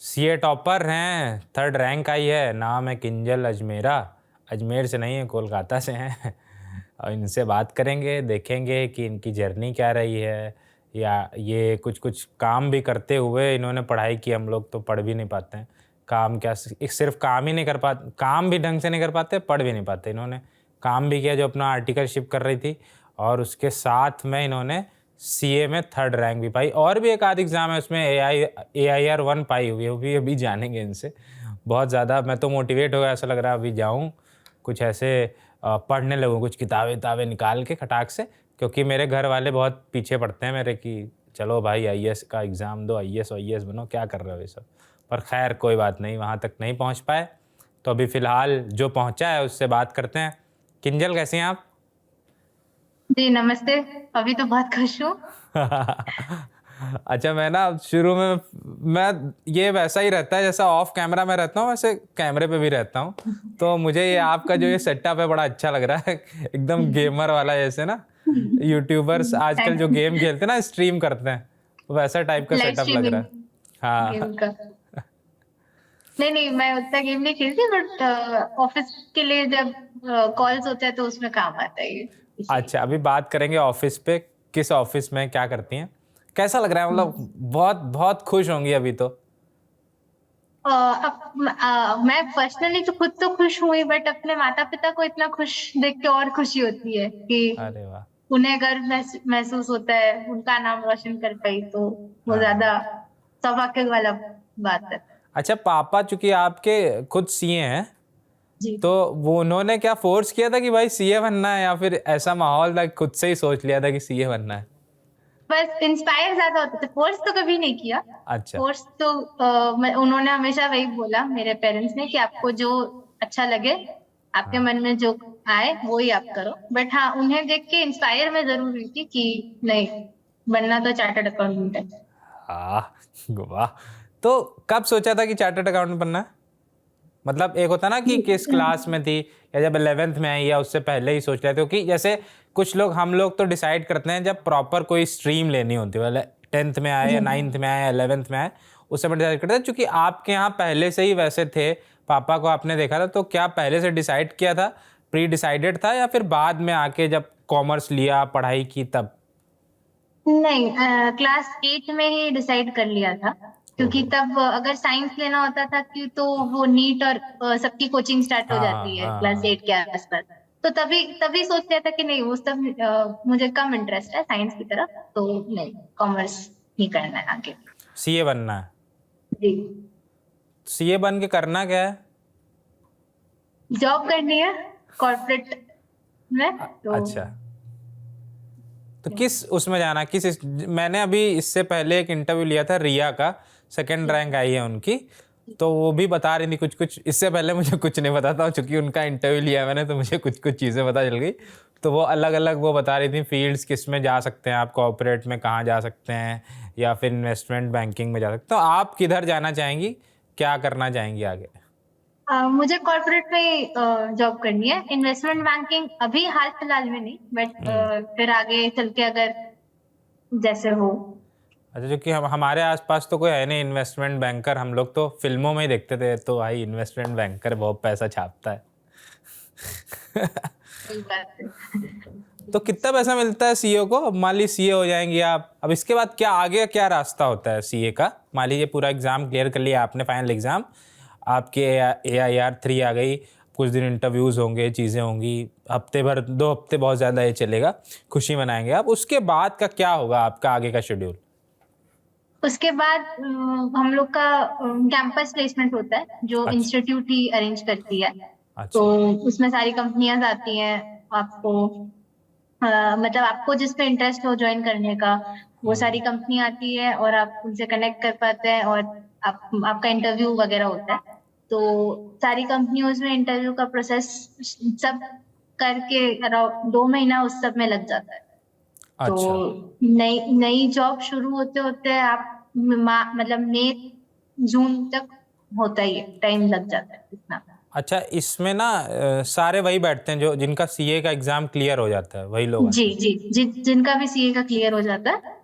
CA topper हैं, third rank आई है। नाम है किंजल अजमेरा। अजमेर से नहीं है, कोलकाता से हैं। और इनसे बात करेंगे, देखेंगे कि इनकी जर्नी क्या रही है, या ये कुछ कुछ काम भी करते हुए इन्होंने पढ़ाई की। हम लोग तो पढ़ भी नहीं पाते हैं। काम क्या, एक सिर्फ काम ही नहीं कर पाते, काम भी ढंग से नहीं कर पाते, पढ़ भी नहीं पाते। इन्होंने काम भी किया जो अपना आर्टिकलशिप कर रही थी, और उसके साथ में इन्होंने सीए में थर्ड रैंक भी पाई। और भी एक आध एग्ज़ाम है उसमें AIR 1 पाई हुई है, वो भी अभी जानेंगे इनसे। बहुत ज़्यादा मैं तो मोटिवेट हो गया, ऐसा लग रहा है अभी जाऊँ कुछ ऐसे पढ़ने लगूँ, कुछ किताबें किताबें निकाल के खटाक से। क्योंकि मेरे घर वाले बहुत पीछे पड़ते हैं मेरे कि चलो भाई आईएएस का एग्ज़ाम दो, आईएएस बनो, क्या कर रहे हो ये सब। पर खैर कोई बात नहीं, वहाँ तक नहीं पहुँच पाए। तो अभी फ़िलहाल जो पहुँचा है उससे बात करते हैं। किंजल, कैसी हैं आप? जी नमस्ते। अभी तो बहुत खुश हूँ। अच्छा, मैं ना शुरू में, मैं ये वैसा ही रहता है जैसा ऑफ कैमरा में रहता हूँ, वैसे कैमरे पे भी रहता हूँ। तो मुझे ये आपका जो ये सेटअप है बड़ा अच्छा लग रहा है। एकदम गेमर वाला, जैसे ना यूट्यूबर्स आजकल जो गेम खेलते हैं ना, स्ट्रीम करते हैं, वैसा टाइप का लाइव सेटअप लग रहा स्ट्रीमिंग है। हाँ। गेम का। नहीं नहीं, मैं उतना गेम नहीं खेलती, बट ऑफिस के लिए जब कॉल्स होते हैं तो उसमें काम आता है ये, इसलिए। अच्छा, अभी बात करेंगे ऑफिस पे। किस ऑफिस में क्या करती हैं, कैसा लग रहा है? मतलब बहुत बहुत खुश होंगी अभी तो। मैं पर्सनली तो खुद तो खुश हुई, बट अपने माता पिता को इतना खुश देख के और खुशी होती है कि अरे वाह। उन्हें गर्व महसूस होता है, उनका नाम रोशन कर पाई, तो वो हाँ। ज्यादा सौभाग्य वाला बात है। अच्छा, पापा चूंकि आपके खुद सीए हैं, जी। तो वो उन्होंने क्या फोर्स किया था कि भाई सीए बनना है, या फिर ऐसा माहौल था खुद से ही सोच लिया था कि सीए बनना है? बस इंस्पायर ज्यादा होते थे, फोर्स तो कभी नहीं किया। अच्छा। फोर्स तो उन्होंने हमेशा वही बोला, मेरे पेरेंट्स ने, कि आपको जो अच्छा लगे, आपके हाँ। मन में जो आए वो ही आप करो। बट हाँ, उन्हें देख के इंस्पायर मैं जरूर हुई थी कि नहीं, बनना तो चार्टर्ड अकाउंटेंट है। हाँ। वाह। तो कब सोचा था कि चार्टर्ड अकाउंटेंट बनना है? मतलब एक होता ना कि किस क्लास में थी, या जब 11th में आई, या उससे पहले ही सोच रहे थे? क्योंकि जैसे कुछ लोग, हम लोग तो डिसाइड करते हैं जब प्रॉपर कोई स्ट्रीम लेनी होती है, मतलब 10th में आए जी। या 9th में आए या 11th में आए, उस समय डिसाइड करते हैं। चूंकि आपके यहाँ पहले से ही वैसे थे, पापा को आपने देखा था, तो क्या पहले से डिसाइड किया था, प्री डिसाइडेड था, या फिर बाद में आके जब कॉमर्स लिया, पढ़ाई की, तब? नहीं, क्लास 8 में ही डिसाइड कर लिया था। क्योंकि ओहो। तब अगर साइंस लेना होता था कि तो वो नीट और सबकी कोचिंग स्टार्ट हो हाँ जाती है हाँ क्लास हाँ। 8 के आसपास। तो तभी तभी सोच लिया था कि नहीं, वो सब मुझे कम इंटरेस्ट है साइंस की तरफ, तो नहीं, कॉमर्स ही करना है आगे। सीए बनना है? जी। सीए बन के करना क्या है? जॉब करनी है कॉर्पोरेट में, तो अच्छा, तो किस उसमें जाना, मैंने अभी इससे पहले एक इंटरव्यू लिया था रिया का, सेकंड रैंक आई है उनकी। तो वो भी बता रही थी कुछ कुछ, इससे पहले मुझे कुछ नहीं पता था, चूंकि उनका इंटरव्यू लिया मैंने, तो मुझे कुछ कुछ चीज़ें पता चल गई। तो वो अलग अलग वो बता रही थी फील्ड्स, किस में जा सकते हैं आप, कॉर्पोरेट में कहाँ जा सकते हैं, या फिर इन्वेस्टमेंट बैंकिंग में जा सकते हैं। तो आप किधर जाना चाहेंगी, क्या करना चाहेंगी आगे? मुझे कॉर्पोरेट में जॉब करनी है। इन्वेस्टमेंट बैंकिंग अभी हाल फिलहाल में नहीं, बट हम्म। फिर आगे चल के अगर जैसे हो। अच्छा, जो कि हम, हमारे आसपास तो कोई है नहीं इन्वेस्टमेंट बैंकर, हम लोग तो फिल्मों में ही देखते थे, तो भाई इन्वेस्टमेंट बैंकर बहुत पैसा छापता है। सही बात है। तो कितना पैसा मिलता है सीए को? अब मान लीजिए सीए हो जाएंगे आप, अब इसके बाद क्या आगे, क्या रास्ता होता है सीए का? मान लीजिए पूरा एग्जाम क्लियर कर लिया आपने, फाइनल एग्जाम, आपके AIR 3 आ गई, कुछ दिन इंटरव्यूज होंगे, चीज़ें होंगी, हफ्ते भर, 2 हफ्ते बहुत ज़्यादा ये चलेगा, खुशी मनाएंगे आप। उसके बाद का क्या होगा आपका आगे का शेड्यूल? उसके बाद हम लोग का कैंपस प्लेसमेंट होता है, जो अच्छा। इंस्टीट्यूट ही अरेंज करती है। तो अच्छा। उसमें सारी कंपनियां आती हैं आपको, मतलब आपको जिस पे इंटरेस्ट हो ज्वाइन करने का, वो हम्म। सारी कंपनी आती है और आप उनसे कनेक्ट कर पाते हैं, और आपका इंटरव्यू वगैरह होता है। तो सारी कंपनियों में इंटरव्यू का प्रोसेस सब करके अराउंड 2 महीना उस सब में लग जाता है। तो अच्छा। नई नई जॉब शुरू होते होते आप मतलब मई जून तक होता ही है, टाइम लग जाता है इतना। अच्छा, इसमें ना सारे वही बैठते हैं जो, जिनका सीए का एग्जाम क्लियर हो जाता है, वही लोग जी आते हैं? जी जी, जिनका भी सीए का क्लियर हो जाता है,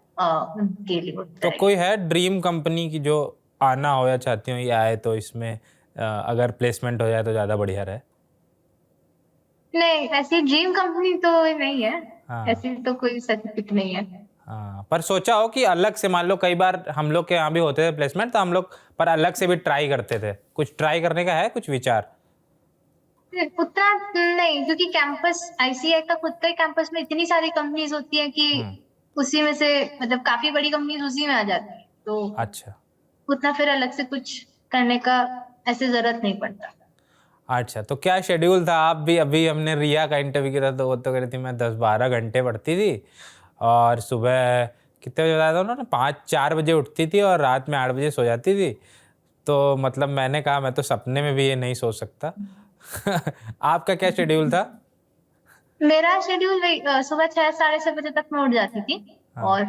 उनके लिए होता तो है। कोई है ड्रीम कंपनी की जो आना हो या चाहती हूँ ये आए, तो इसमें अगर प्लेसमेंट हो जाए तो ज़्यादा बढ़िया रहे? नहीं, ऐसी ड्रीम कंपनी तो नहीं है, हाँ। ऐसी तो कोई स्पेसिफिक नहीं है। हाँ, पर सोचा हो कि अलग से, मान लो कई बार हम लोग के यहाँ भी होते थे प्लेसमेंट, तो हम लोग पर अलग से भी ट्राई करते थे, कुछ ट्राई करने का है कुछ विचार? उतना नहीं, क्योंकि कैंपस आईसीआई का खुद का कैंपस में इतनी सारी कंपनीज होती हैं कि उसी में से मतलब काफी बड़ी कंपनीज उसी में आ जाती है, तो अच्छा। उतना फिर अलग से कुछ करने का ऐसे जरूरत नहीं पड़ता। अच्छा, तो क्या शेड्यूल था? आप भी, अभी हमने रिया का इंटरव्यू किया था तो वो तो कह रही थी मैं 10-12 घंटे पढ़ती थी, और सुबह कितने बजे बताया था उन्होंने, 5-4 बजे उठती थी और रात में 8 बजे सो जाती थी। तो मतलब मैंने कहा मैं तो सपने में भी ये नहीं सोच सकता। आपका क्या शेड्यूल था? मेरा शेड्यूल वही सुबह 6 साढ़े 6 बजे तक मैं उठ जाती थी। हाँ। और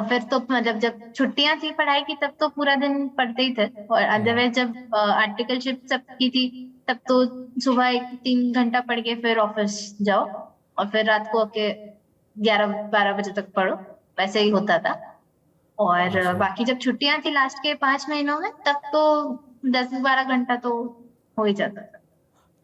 फिर तो मतलब जब छुट्टियां थी पढ़ाई की तब तो पूरा दिन पढ़ते ही थे, और अदरवाइज जब आर्टिकलशिप सब की थी तब तो सुबह 1-3 घंटा पढ़ के फिर ऑफिस जाओ, और फिर रात को आके 11-12 बजे तक पढ़ो, वैसे ही होता था। और अच्छा, बाकी जब छुट्टियां थी लास्ट के 5 महीनों में तब तो 10-12 घंटा तो हो ही जाता था।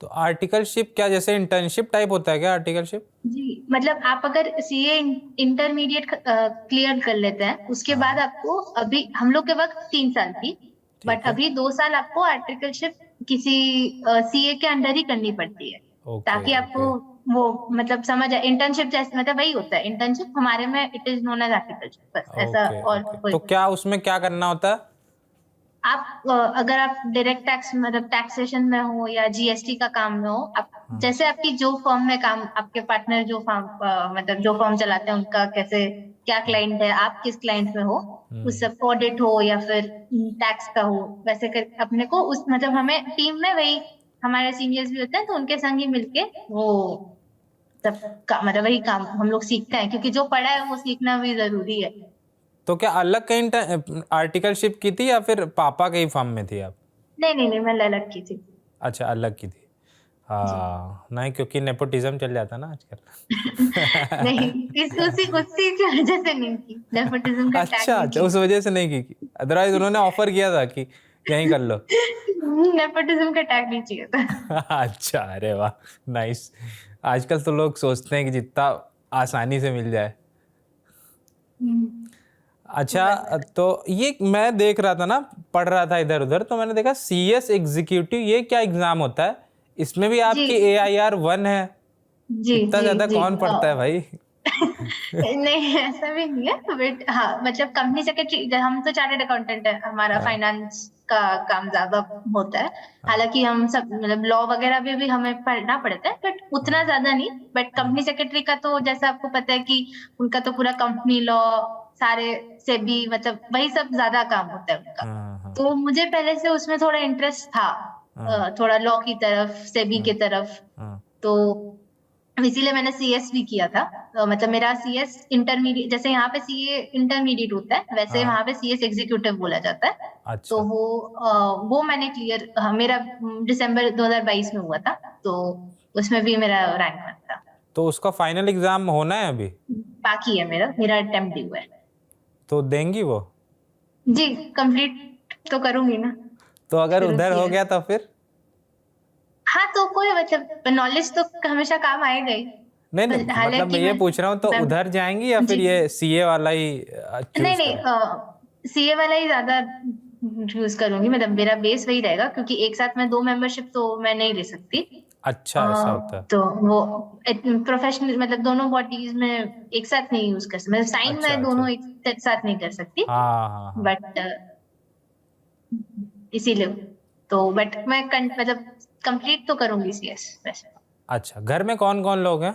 तो आर्टिकलशिप क्या जैसे इंटर्नशिप टाइप होता है क्या आर्टिकलशिप? जी, मतलब आप अगर सीए इंटरमीडिएट क्लियर कर लेते हैं उसके बाद हाँ। आपको, अभी हम लोग के वक्त 3 साल थी, ठीक बट है। अभी 2 साल आपको आर्टिकलशिप किसी सीए के अंडर ही करनी पड़ती है, ओके, ताकि आपको ओके। वो मतलब समझ आए। इंटर्नशिप जैसे मतलब वही होता है, इंटर्नशिप हमारे में it is known as articleship, बस ऐसा ओके, और ओके। कोई। तो क्या उसमें क्या करना होता है? आप अगर आप डायरेक्ट टैक्स मतलब टैक्सेशन में हो या जीएसटी का काम में हो, आप हाँ। जैसे आपकी जो फर्म में काम, आपके पार्टनर जो फर्म मतलब जो फर्म चलाते हैं उनका कैसे क्या क्लाइंट है, आप किस क्लाइंट में हो, उस सब ऑडिट हो या फिर टैक्स का हो, वैसे कर अपने को उस मतलब हमें टीम में वही हमारे सीनियर्स भी होते हैं तो उनके संग ही मिलके वो सब मतलब वही काम हम लोग सीखते हैं, क्योंकि जो पढ़ा है वो सीखना भी जरूरी है। तो क्या अलग कहीं आर्टिकलशिप की थी या फिर पापा के ही फर्म में थी आप? नहीं नहीं नहीं, मैं ललक की थी। अच्छा, अलग की थी। जी। हाँ, नहीं क्योंकि नेपोटिज्म चल जाता ना नहीं, आजकल। इस उसी उसी की वजह से नहीं की, नेपोटिज्म का टैग अच्छा, नहीं अच्छा, की। उस वजह से नहीं की, अदरवाइज उन्होंने ऑफर किया था कि यहीं कर लो। नेपोटिज्म का टैग नहीं चाहिए था। अच्छा, अरे वाह, नाइस। आजकल तो लोग सोचते हैं कि जितना आसानी से मिल जाए। अच्छा, बस। तो ये मैं देख रहा था ना, पढ़ रहा था इधर उधर, तो मैंने देखा सीएस एग्जीक्यूटिव, ये क्या एग्जाम होता है? इसमें भी जी आपकी AIR 1 है? जी इतना जी ज्यादा जी। कौन पढ़ता है भाई? नहीं, ऐसा भी नहीं है, बट हाँ मतलब कंपनी सेक्रेटरी, हम तो चार्टर्ड अकाउंटेंट है, हमारा हाँ, फाइनेंस का काम ज्यादा होता है। हाँ, हालांकि हम सब मतलब लॉ वगैरह भी हमें पढ़ना पड़ता है, बट उतना हाँ, ज्यादा नहीं। बट कंपनी सेक्रेटरी का तो जैसा आपको पता है कि उनका तो पूरा कंपनी लॉ, सारे सेबी मतलब वही सब ज्यादा काम होता है उनका। हाँ, हाँ, तो मुझे पहले से उसमें थोड़ा इंटरेस्ट था, हाँ, थोड़ा लॉ की तरफ, सेबी हाँ, की तरफ। हाँ, तो इसीलिए मैंने सीएस भी किया था। मतलब मेरा सीएस इंटरमीडिएट, जैसे यहाँ पे सीए इंटरमीडिएट होता है वैसे हाँ। वहां पे सीएस एग्जीक्यूटिव बोला जाता है। तो अच्छा, वो मैंने क्लियर, मेरा दिसंबर 2022 में हुआ था, तो उसमें भी मेरा रैंक वन था। तो उसका फाइनल एग्जाम होना है अभी? बाकी है, मेरा अटेम्प्ट ड्यू है। तो देंगी वो? जी, कंप्लीट तो करूंगी ना, तो अगर शुरू उधर हो किया है। गया तो फिर? हाँ, तो कोई मतलब नॉलेज तो हमेशा काम आएगा ही। नहीं, नहीं, मतलब मैं हालांकि ये पूछ रहा हूँ, तो मैं उधर जाएंगी या फिर जी ये सीए वाला ही नहीं चूज करें? नहीं, सीए वाला ही ज्यादा यूज करूंगी, मतलब मेरा बेस वही रहेगा, क्योंकि एक साथ में दो मेंबरशिप तो मैं नहीं ले सकती। अच्छा, ऐसा होता है। तो वो प्रोफेशनल मतलब दोनों बॉडीज में एक साथ नहीं यूज कर सकती, मतलब साइन अच्छा, में अच्छा। दोनों एक साथ नहीं कर सकती। हाँ, हाँ, हाँ। बट इसीलिए तो बट मैं मतलब कंप्लीट तो करूंगी सीएस वैसे। अच्छा, घर में कौन कौन लोग हैं?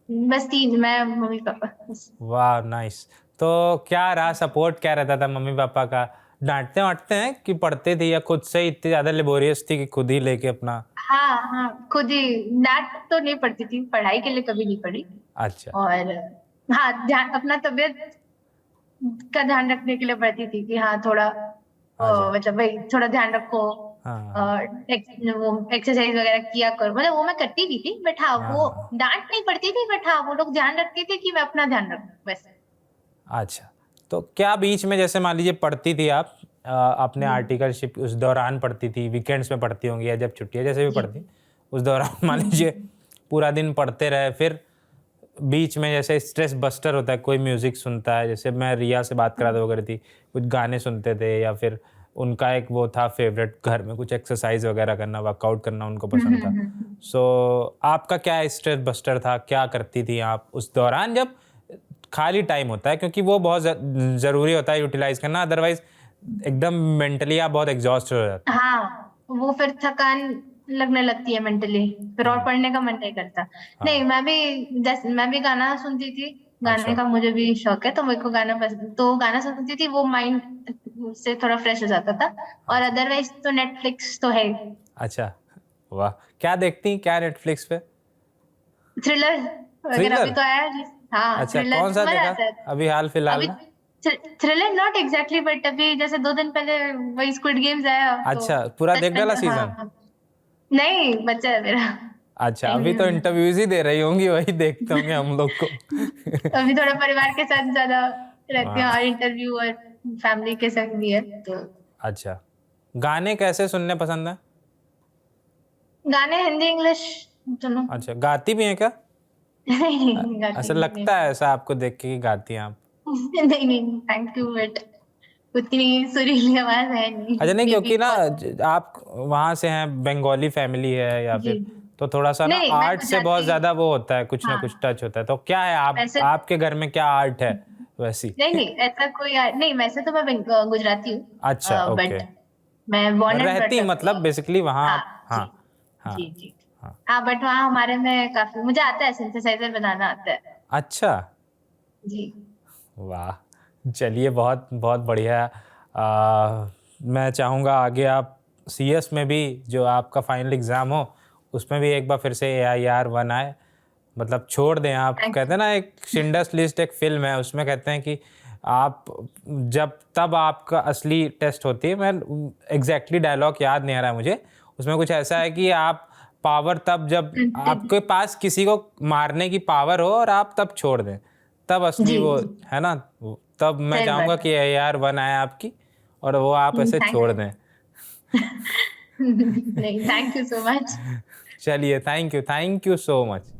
बस 3, मैं मम्मी पापा बस। वाह, नाइस। तो क्या रहा, सपोर्ट क्या रहता था मम्मी पापा का? डांटते वाटते हैं कि पढ़ते थे, या खुद से ही इतनी ज्यादा लेबोरियस थी कि खुद ही लेके अपना? हाँ हाँ, खुद ही। डांट तो नहीं पड़ती थी, पढ़ाई के लिए कभी नहीं पड़ी। अच्छा, और हाँ, ध्यान अपना तबीयत का ध्यान रखने के लिए पड़ती थी कि हाँ थोड़ा अच्छा। मतलब भाई थोड़ा ध्यान रखो, हाँ, हाँ, वो एक्सरसाइज वगैरह किया करो, मतलब वो मैं करती भी थी, बट हाँ हाँ, वो हाँ। डांट नहीं पड़ती थी, बट हाँ वो लोग ध्यान रखते थे कि मैं अपना ध्यान रखूं बस। अच्छा, तो क्या बीच में जैसे मान लीजिए पढ़ती थी आप अपने आर्टिकलशिप उस दौरान पढ़ती थी, वीकेंड्स में पढ़ती होंगी या जब छुट्टियाँ जैसे भी जी। पढ़ती, उस दौरान मान लीजिए पूरा दिन पढ़ते रहे, फिर बीच में जैसे स्ट्रेस बस्टर होता है, कोई म्यूज़िक सुनता है, जैसे मैं रिया से बात करा था वो करी थी, कुछ गाने सुनते थे या फिर उनका एक वो था फेवरेट घर में कुछ एक्सरसाइज वगैरह करना, वर्कआउट करना उनको पसंद था। सो आपका क्या स्ट्रेस बस्टर था, क्या करती थी आप उस दौरान जब खाली टाइम होता है, क्योंकि वो बहुत ज़रूरी होता है यूटिलाइज करना, अदरवाइज एकदम मेंटली आप बहुत एग्जॉस्ट हो जाते हाँ, वो फिर थकान लगने लगती है मेंटली, फिर और पढ़ने का मन नहीं करता। नहीं, मैं भी गाना सुनती थी, गाने अच्छा का मुझे भी शौक है, तो मेरे को गाना पसंद, तो गाना सुनती थी, वो माइंड से थोड़ा फ्रेश हो जाता था। और अदरवाइज तो नेटफ्लिक्स तो है। अच्छा, वाह, क्या देखती हैं, क्या नेटफ्लिक्स पे? थ्रिलर वगैरह अभी थ्रिलर? तो आया है। हाँ, अच्छा, थ्रिलर कौन सा मजा देखा आता है। अभी हाल फिलहाल अभी में? थ्रिलर नॉट एग्जैक्टली, बट अभी जैसे 2 दिन पहले वही स्क्विड गेम्स आया, तो अच्छा, पूरा देख डाला सस्पेंस। सीजन? हाँ, नहीं, बच्चा है मेरा। अच्छा, टाइम अभी नहीं तो मिलता। इंटरव्यूज ही दे रही होंगी, वही देखते होंगे हम लोग को। अभी थोड़ा परिवार के साथ ज्यादा रहती हूँ, वाह, और इंटरव्यू और फैमिली के संग भी है, तो अच्छा, गाने कैसे सुनने पसंद है? गाने हिंदी इंग्लिश दोनों। अच्छा, गाती भी हैं क्या? नहीं, गाती ऐसा नहीं। लगता है ऐसा आपको देख के कि गाती हैं आप। नहीं नहीं, थैंक यू, बट उतनी सुरीली आवाज है नहीं, अच्छा, नहीं मे बी क्योंकि ना बहुत। आप वहाँ से हैं, बंगाली फैमिली है या जी। फिर, तो थोड़ा सा ना नहीं, मैं आर्ट से बहुत गुजराती। ज़्यादा वो होता है, कुछ ना हाँ, कुछ टच होता है, तो क्या है आप वैसे आपके घर में क्या आर्ट है वैसी? नहीं नहीं, ऐसा कोई नहीं, वैसे तो मैं गुजराती अच्छा, हूँ, ओके। बट मैं बॉर्न एंड रहती ब्रॉट मतलब अप। बेसिकली वहाँ हाँ आप, जी। हाँ, हाँ, जी जी। हाँ, हाँ, बट वहाँ हमारे में काफी मुझे आता है, सिंथेसाइजर बनाना आता है। अच्छा, जी। वाह, चलिए बहुत बहुत बढ़िया। मैं चाहूँगा आगे आप सीएस में भी जो आपका फाइनल एग्ज़ाम हो, उसमें भी एक बार फिर से AIR 1 आए, मतलब छोड़ दें आप। थैंक कहते हैं ना, एक शिंडर्स लिस्ट एक फ़िल्म है, उसमें कहते हैं कि आप जब तब आपका असली टेस्ट होती है, मैं एग्जैक्टली डायलॉग याद नहीं आ रहा है मुझे, उसमें कुछ ऐसा है कि आप पावर तब जब यू। आपके पास किसी को मारने की पावर हो और आप तब छोड़ दें, तब असली जी वो जी, है ना, तब मैं सही चाहूँगा बात कि AIR 1 आए आपकी और वो आप है। ऐसे छोड़ थैंक दें। नहीं, थैंक यू सो मच। चलिए, थैंक यू सो मच।